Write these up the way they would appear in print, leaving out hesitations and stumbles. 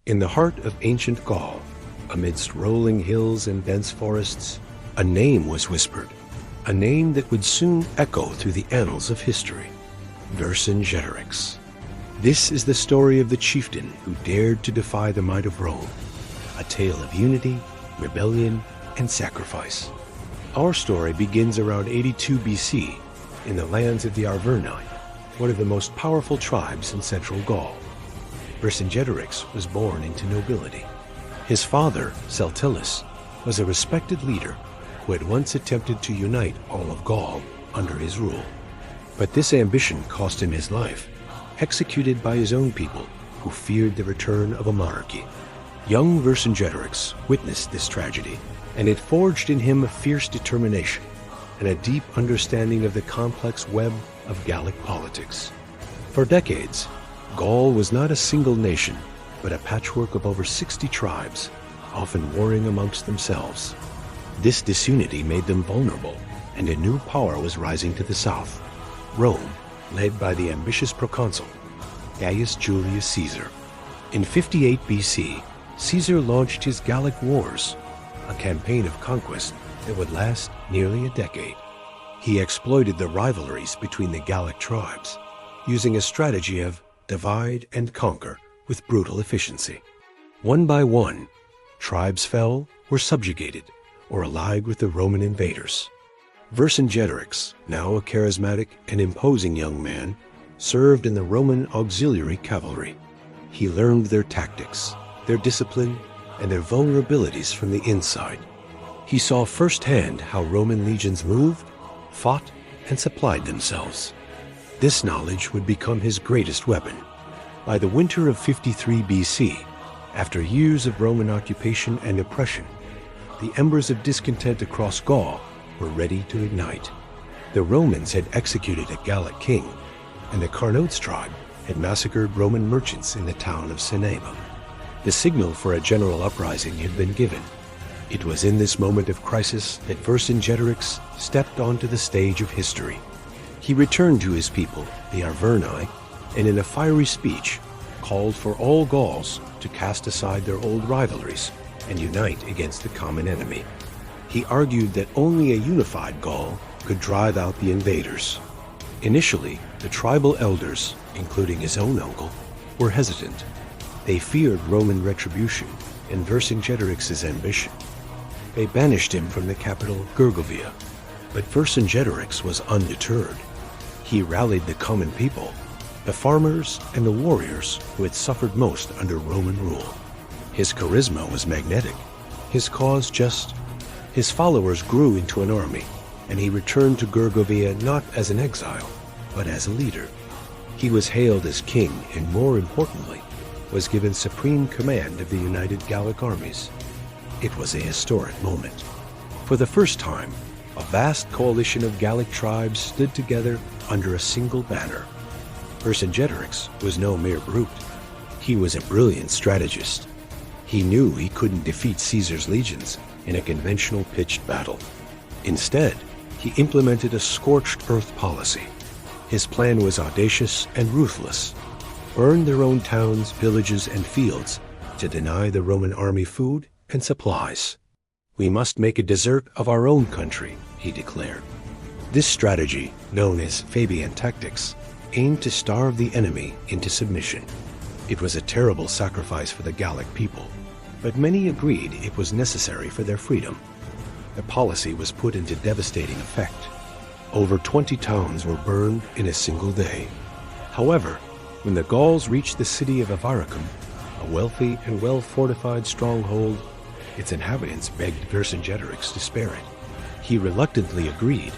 In the heart of ancient Gaul, amidst rolling hills and dense forests, a name was whispered, a name that would soon echo through the annals of history: Vercingetorix. This is the story of the chieftain who dared to defy the might of Rome, a tale of unity, rebellion, and sacrifice. Our story begins around 82 BC in the lands of the Arverni, one of the most powerful tribes in central Gaul. Vercingetorix was born into nobility. His father, Celtillus, was a respected leader who had once attempted to unite all of Gaul under his rule. But this ambition cost him his life, executed by his own people who feared the return of a monarchy. Young Vercingetorix witnessed this tragedy, and it forged in him a fierce determination and a deep understanding of the complex web of Gallic politics. For decades, Gaul was not a single nation, but a patchwork of over 60 tribes, often warring amongst themselves. This disunity made them vulnerable, and a new power was rising to the south: Rome, led by the ambitious proconsul, Gaius Julius Caesar. In 58 BC, Caesar launched his Gallic Wars, a campaign of conquest that would last nearly a decade. He exploited the rivalries between the Gallic tribes, using a strategy of divide and conquer with brutal efficiency. One by one, tribes fell, were subjugated, or allied with the Roman invaders. Vercingetorix, now a charismatic and imposing young man, served in the Roman auxiliary cavalry. He learned their tactics, their discipline, and their vulnerabilities from the inside. He saw firsthand how Roman legions moved, fought, and supplied themselves. This knowledge would become his greatest weapon. By the winter of 53 BC, after years of Roman occupation and oppression, the embers of discontent across Gaul were ready to ignite. The Romans had executed a Gallic king, and the Carnotes tribe had massacred Roman merchants in the town of Cinema. The signal for a general uprising had been given. It was in this moment of crisis that Vercingetorix stepped onto the stage of history. He returned to his people, the Arverni, and in a fiery speech called for all Gauls to cast aside their old rivalries and unite against the common enemy. He argued that only a unified Gaul could drive out the invaders. Initially, the tribal elders, including his own uncle, were hesitant. They feared Roman retribution and Vercingetorix's ambition. They banished him from the capital Gergovia. But Vercingetorix was undeterred. He rallied the common people, the farmers and the warriors who had suffered most under Roman rule. His charisma was magnetic, his cause just. His followers grew into an army, and he returned to Gergovia not as an exile, but as a leader. He was hailed as king and, more importantly, was given supreme command of the united Gallic armies. It was a historic moment. For the first time, a vast coalition of Gallic tribes stood together under a single banner. Vercingetorix was no mere brute. He was a brilliant strategist. He knew he couldn't defeat Caesar's legions in a conventional pitched battle. Instead, he implemented a scorched earth policy. His plan was audacious and ruthless: burn their own towns, villages, and fields to deny the Roman army food and supplies. "We must make a desert of our own country," he declared. This strategy, known as Fabian tactics, aimed to starve the enemy into submission. It was a terrible sacrifice for the Gallic people, but many agreed it was necessary for their freedom. The policy was put into devastating effect. Over 20 towns were burned in a single day. However, when the Gauls reached the city of Avaricum, a wealthy and well-fortified stronghold, its inhabitants begged Vercingetorix to spare it. He reluctantly agreed,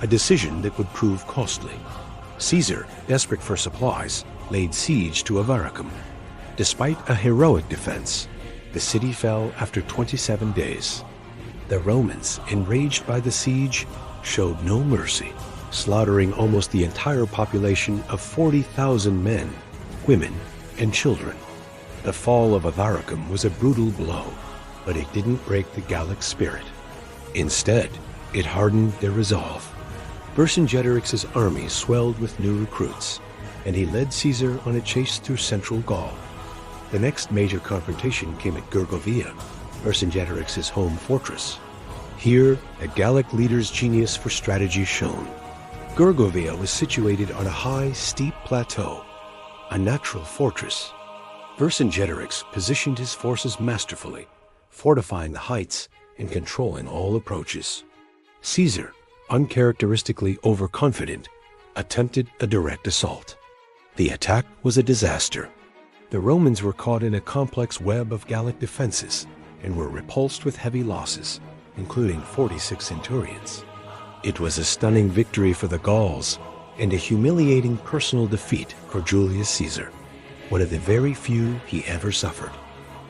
a decision that would prove costly. Caesar, desperate for supplies, laid siege to Avaricum. Despite a heroic defense, the city fell after 27 days. The Romans, enraged by the siege, showed no mercy, slaughtering almost the entire population of 40,000 men, women, and children. The fall of Avaricum was a brutal blow, but it didn't break the Gallic spirit. Instead, it hardened their resolve. Vercingetorix's army swelled with new recruits, and he led Caesar on a chase through central Gaul. The next major confrontation came at Gergovia, Vercingetorix's home fortress. Here, a Gallic leader's genius for strategy shone. Gergovia was situated on a high, steep plateau, a natural fortress. Vercingetorix positioned his forces masterfully, fortifying the heights and controlling all approaches. Caesar, uncharacteristically overconfident, attempted a direct assault. The attack was a disaster. The Romans were caught in a complex web of Gallic defenses and were repulsed with heavy losses, including 46 centurions. It was a stunning victory for the Gauls and a humiliating personal defeat for Julius Caesar, one of the very few he ever suffered.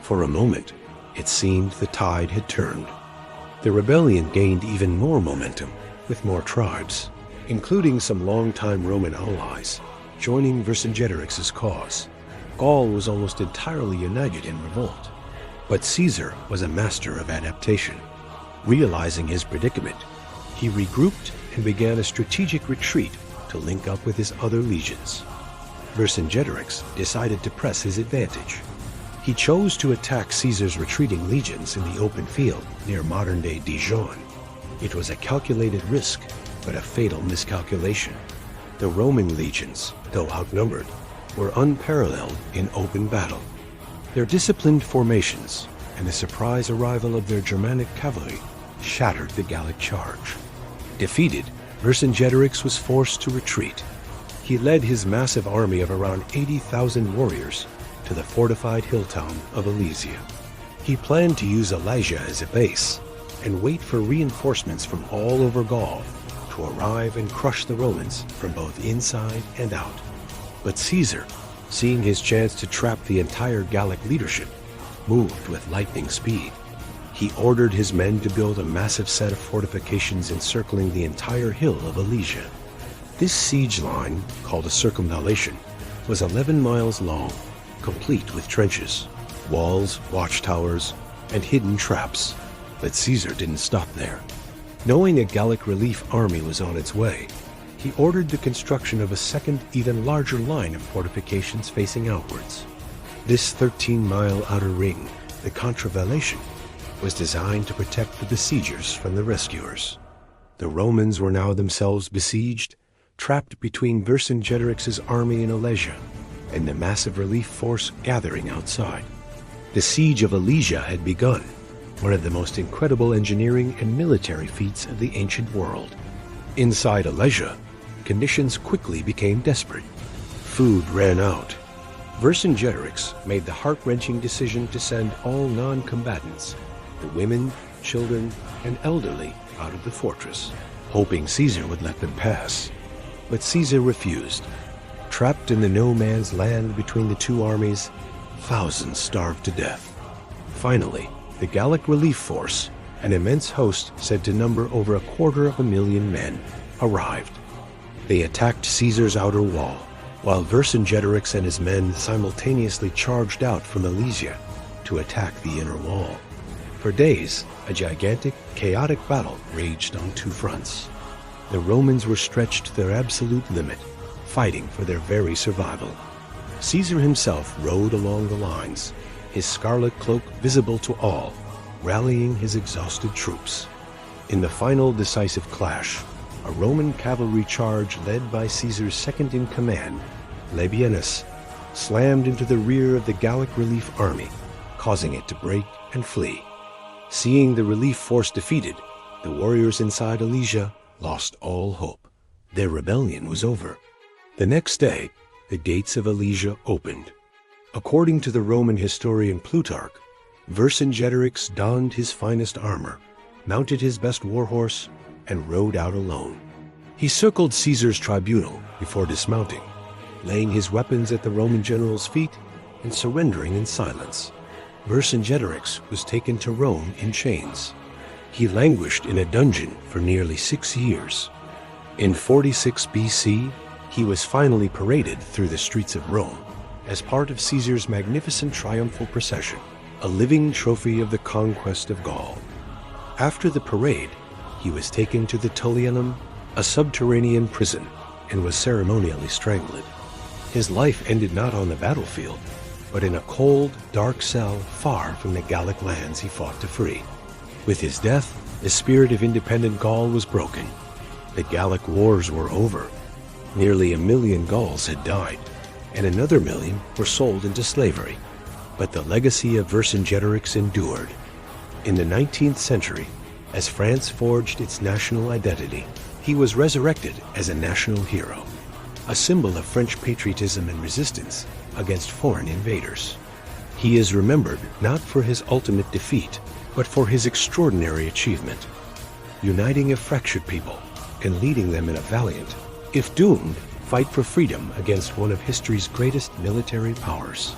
For a moment, it seemed the tide had turned. The rebellion gained even more momentum, with more tribes, including some longtime Roman allies, joining Vercingetorix's cause. Gaul was almost entirely united in revolt, but Caesar was a master of adaptation. Realizing his predicament, he regrouped and began a strategic retreat to link up with his other legions. Vercingetorix decided to press his advantage. He chose to attack Caesar's retreating legions in the open field near modern-day Dijon. It was a calculated risk, but a fatal miscalculation. The Roman legions, though outnumbered, were unparalleled in open battle. Their disciplined formations and the surprise arrival of their Germanic cavalry shattered the Gallic charge. Defeated, Vercingetorix was forced to retreat. He led his massive army of around 80,000 warriors to the fortified hill town of Alesia. He planned to use Alesia as a base and wait for reinforcements from all over Gaul to arrive and crush the Romans from both inside and out. But Caesar, seeing his chance to trap the entire Gallic leadership, moved with lightning speed. He ordered his men to build a massive set of fortifications encircling the entire hill of Alesia. This siege line, called a circumvallation, was 11 miles long, complete with trenches, walls, watchtowers, and hidden traps. But Caesar didn't stop there. Knowing a Gallic relief army was on its way, he ordered the construction of a second, even larger line of fortifications facing outwards. This 13-mile outer ring, the contravallation, was designed to protect the besiegers from the rescuers. The Romans were now themselves besieged, trapped between Vercingetorix's army in Alesia and the massive relief force gathering outside. The Siege of Alesia had begun, one of the most incredible engineering and military feats of the ancient world. Inside Alesia, conditions quickly became desperate. Food ran out. Vercingetorix made the heart-wrenching decision to send all non-combatants, the women, children, and elderly, out of the fortress, hoping Caesar would let them pass. But Caesar refused. Trapped in the no-man's land between the two armies, thousands starved to death. Finally, the Gallic relief force, an immense host said to number over 250,000 men, arrived. They attacked Caesar's outer wall, while Vercingetorix and his men simultaneously charged out from Alesia to attack the inner wall. For days, a gigantic, chaotic battle raged on two fronts. The Romans were stretched to their absolute limit, fighting for their very survival. Caesar himself rode along the lines, his scarlet cloak visible to all, rallying his exhausted troops. In the final decisive clash, a Roman cavalry charge led by Caesar's second-in-command, Labienus, slammed into the rear of the Gallic relief army, causing it to break and flee. Seeing the relief force defeated, the warriors inside Alesia lost all hope. Their rebellion was over. The next day, the gates of Alesia opened. According to the Roman historian Plutarch, Vercingetorix donned his finest armor, mounted his best warhorse, and rode out alone. He circled Caesar's tribunal before dismounting, laying his weapons at the Roman general's feet and surrendering in silence. Vercingetorix was taken to Rome in chains. He languished in a dungeon for nearly 6 years. In 46 BC, he was finally paraded through the streets of Rome as part of Caesar's magnificent triumphal procession, a living trophy of the conquest of Gaul. After the parade, he was taken to the Tullianum, a subterranean prison, and was ceremonially strangled. His life ended not on the battlefield, but in a cold, dark cell far from the Gallic lands he fought to free. With his death, the spirit of independent Gaul was broken. The Gallic wars were over. Nearly 1 million Gauls had died, and another 1 million were sold into slavery. But the legacy of Vercingetorix endured. In the 19th century, as France forged its national identity, he was resurrected as a national hero, a symbol of French patriotism and resistance against foreign invaders. He is remembered not for his ultimate defeat, but for his extraordinary achievement, uniting a fractured people and leading them in a valiant, if doomed, fight for freedom against one of history's greatest military powers.